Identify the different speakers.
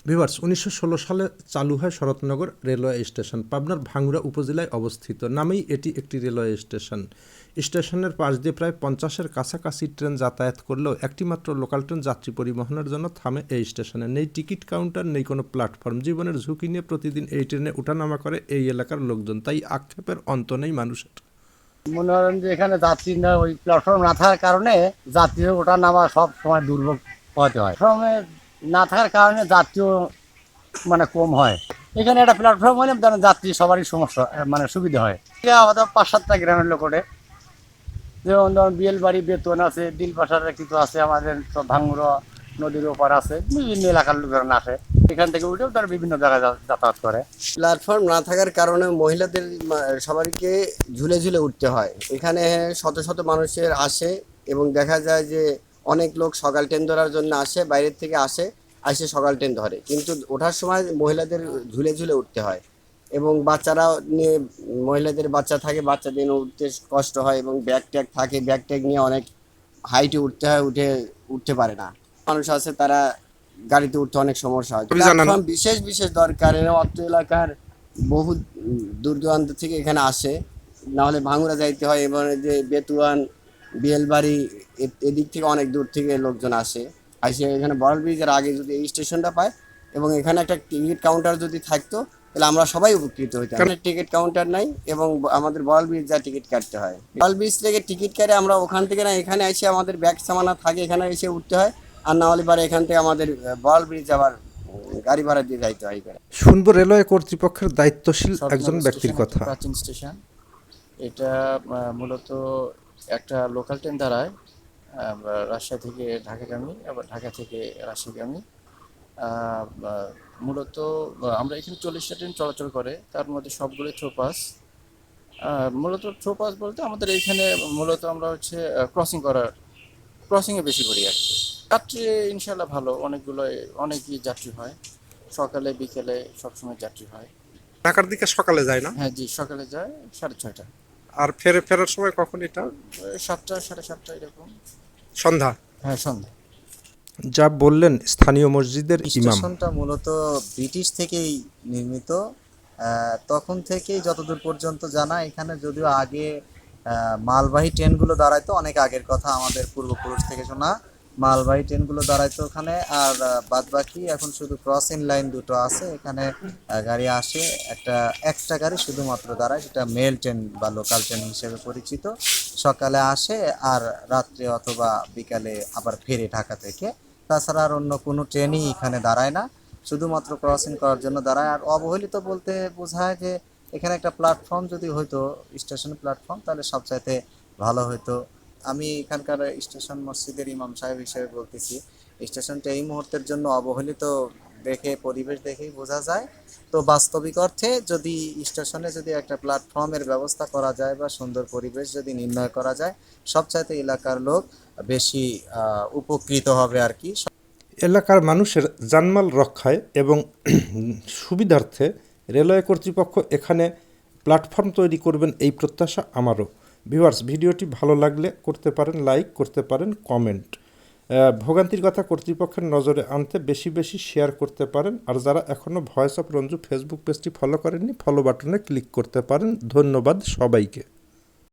Speaker 1: Viewers ১৯১৬ সালে চালু হয় শরৎনগর রেলওয়ে স্টেশন। পাবনার ভাঙ্গুড়া উপজেলায় অবস্থিত। নামেই এটি একটি রেলওয়ে স্টেশন। স্টেশনের পাশ দিয়ে প্রায় ৫০-এর কাছাকাছি ট্রেন যাতায়াত করলেও একটিমাত্র লোকাল ট্রেন যাত্রী পরিবহনের জন্য থামে এই স্টেশনে। নেই টিকিট কাউন্টার, নেই কোনো প্ল্যাটফর্ম। জীবনের ঝুঁকি নিয়ে প্রতিদিন এই ট্রেনে ওঠানামা করে এই এলাকার লোকজন। তাই আক্ষেপের অন্ত নেই মানুষের।
Speaker 2: মনে করেন যে এখানে যাত্রী না, ওই প্ল্যাটফর্ম না থাকার কারণে যাত্রীর ওঠা নামা সব সময় দুর্ভোগ হতে হয়। প্ল্যাটফর্মে না থাকার কারণে যাত্রীও মানে কম হয়। এখানে একটা প্ল্যাটফর্ম হলে ধরেন যাত্রী সবারই সমস্যা মানে সুবিধা হয়। আমাদের ৫-৭টা গ্রামের লোক ওঠে, যেমন ধরুন বিয়েলবাড়ি, বেতন আছে, দিলপাশারে কিছু আছে, আমাদের সব ভাঙ্গুড়া নদীর ওপার আছে, বিভিন্ন এলাকার লোকজন আসে। এখান থেকে উঠেও তারা বিভিন্ন জায়গায় যাতায়াত করে।
Speaker 3: প্ল্যাটফর্ম না থাকার কারণে মহিলাদের সবাইকে ঝুলে ঝুলে উঠতে হয়। এখানে শত শত মানুষের আসে এবং দেখা যায় যে অনেক লোক সকাল ট্রেন ধরার জন্য আসে, বাইরের থেকে আসে সকাল ট্রেন ধরে, কিন্তু ওঠার সময় মহিলাদের ঝুলে ঝুলে উঠতে হয় এবং বাচ্চারা নিয়ে, মহিলাদের বাচ্চা থাকে, বাচ্চাদের নিয়ে উঠতে কষ্ট হয় এবং ব্যাগ ট্যাগ থাকে, ব্যাগ ট্যাগ নিয়ে অনেক হাইটে উঠতে হয়, উঠতে পারে না। মানুষ আছে তারা গাড়িতে উঠতে অনেক সমস্যা হয়। প্ল্যাটফর্ম বিশেষ বিশেষ দরকার। অত্র এলাকার বহু দূর দূরান্ত থেকে এখানে আসে, না হলে ভাঙ্গুড়া যাইতে হয় এবং যে বেতুয়ান, বিয়েলবাড়ি, এদিক থেকে অনেক দূর থেকে লোকজন আসে। এখানে বড়াল ব্রিজের আগে যদি এই স্টেশনটা পায় এবং এখানে একটা টিকিট কাউন্টার যদি থাকতো তাহলে আমরা সবাই উপকৃত হইতাম। এখানে টিকিট কাউন্টার নাই এবং আমাদের বড়াল ব্রিজ যা টিকিট কাটতে হয়। বড়াল ব্রিজ থেকে টিকিট কাটে আমরা ওখান থেকে না এখানে এসে আমাদের ব্যাগ সামানা থাকে, এখানে এসে উঠতে হয়। আর না হলে পরে এখান থেকে আমাদের বড়াল ব্রিজ আবার গাড়ি ভাড়া দিয়ে যাইতে হয়।
Speaker 1: শুনবো রেলওয়ে কর্তৃপক্ষের দায়িত্বশীল একজন
Speaker 4: শরৎনগর
Speaker 1: ব্যক্তির
Speaker 4: স্টেশন
Speaker 1: কথা।
Speaker 4: একটা প্রাচীন স্টেশন। এটা মূলত একটা লোকাল ট্রেন দাঁড়ায় রাজশাহী থেকে ঢাকাগামী, আবার ঢাকা থেকে রাজশাহীগামী। মূলত আমরা এখানে 40টা ট্রেন চলাচল করে, তার মধ্যে সবগুলোই থ্রোপাস। মূলত থ্রোপাস বলতে আমাদের এইখানে মূলত আমরা হচ্ছে ক্রসিংয়ে বেশি করি আর কি। যাত্রী ইনশাল্লাহ ভালো, অনেকই যাত্রী হয়, সকালে বিকেলে সবসময় যাত্রী হয়।
Speaker 1: ঢাকার দিকে সকালে যায় না?
Speaker 4: হ্যাঁ জি, সকালে যায় 6:30।
Speaker 1: আর ফেরার সময় কখন এটা?
Speaker 4: 7টা 7:30 এরকম।
Speaker 1: সন্ধ্যা।
Speaker 4: হ্যাঁ, সন্ধ্যা।
Speaker 1: যা বললেন স্থানীয় মসজিদের ইমাম।
Speaker 5: স্টেশনটা মূলত ব্রিটিশ থেকেই নির্মিত। তখন থেকেই যতদূর পর্যন্ত জানা, এখানে যদিও আগে মালবাহী ট্রেনগুলো দাঁড়াইতো, অনেক আগের কথা, আমাদের পূর্বপুরুষ থেকে শোনা মালবাহী ট্রেনগুলো দাঁড়াইতো ওখানে। আর বাদবাকি এখন শুধু ক্রসিং লাইন দুটো আছে, এখানে গাড়ি আসে, একটা গাড়ি শুধুমাত্র দাঁড়ায়, সেটা মেল ট্রেন বা লোকাল ট্রেন হিসেবে পরিচিত। সকালে আসে আর রাত্রে অথবা বিকালে আবার ফেরে ঢাকা থেকে। তাছাড়া আর অন্য কোনো ট্রেনই এখানে দাঁড়ায় না, শুধুমাত্র ক্রসিং করার জন্য দাঁড়ায়। আর অবহেলিত বলতে বোঝায় যে এখানে একটা প্ল্যাটফর্ম যদি হইতো, স্টেশন প্ল্যাটফর্ম, তাহলে সবচাইতে ভালো হইতো। আমি এখানকার স্টেশন মসজিদের ইমাম সাহেব হিসেবে বলতেছি, স্টেশনটা এই মুহূর্তের জন্য অবহেলিত পরিবেশ দেখেই বোঝা যায়। তো বাস্তবিক অর্থে যদি স্টেশনে যদি একটা প্ল্যাটফর্মের ব্যবস্থা করা যায় বা সুন্দর পরিবেশ যদি নির্ণয় করা যায়, সবচাইতে এলাকার লোক বেশি উপকৃত হবে আর কি।
Speaker 1: এলাকার মানুষের জানমাল রক্ষায় এবং সুবিধার্থে রেলওয়ে কর্তৃপক্ষ এখানে প্ল্যাটফর্ম তৈরি করবেন, এই প্রত্যাশা আমারও। ভিউয়ার্স, ভিডিওটি ভালো লাগলে করতে পারেন লাইক, করতে পারেন কমেন্ট। ভোগান্তির কথা কর্তৃপক্ষের নজরে আনতে বেশি বেশি শেয়ার করতে পারেন। আর যারা এখনও ভয়েস অফ রঞ্জু ফেসবুক পেজটি ফলো করেননি, ফলো বাটনে ক্লিক করতে পারেন। ধন্যবাদ সবাইকে।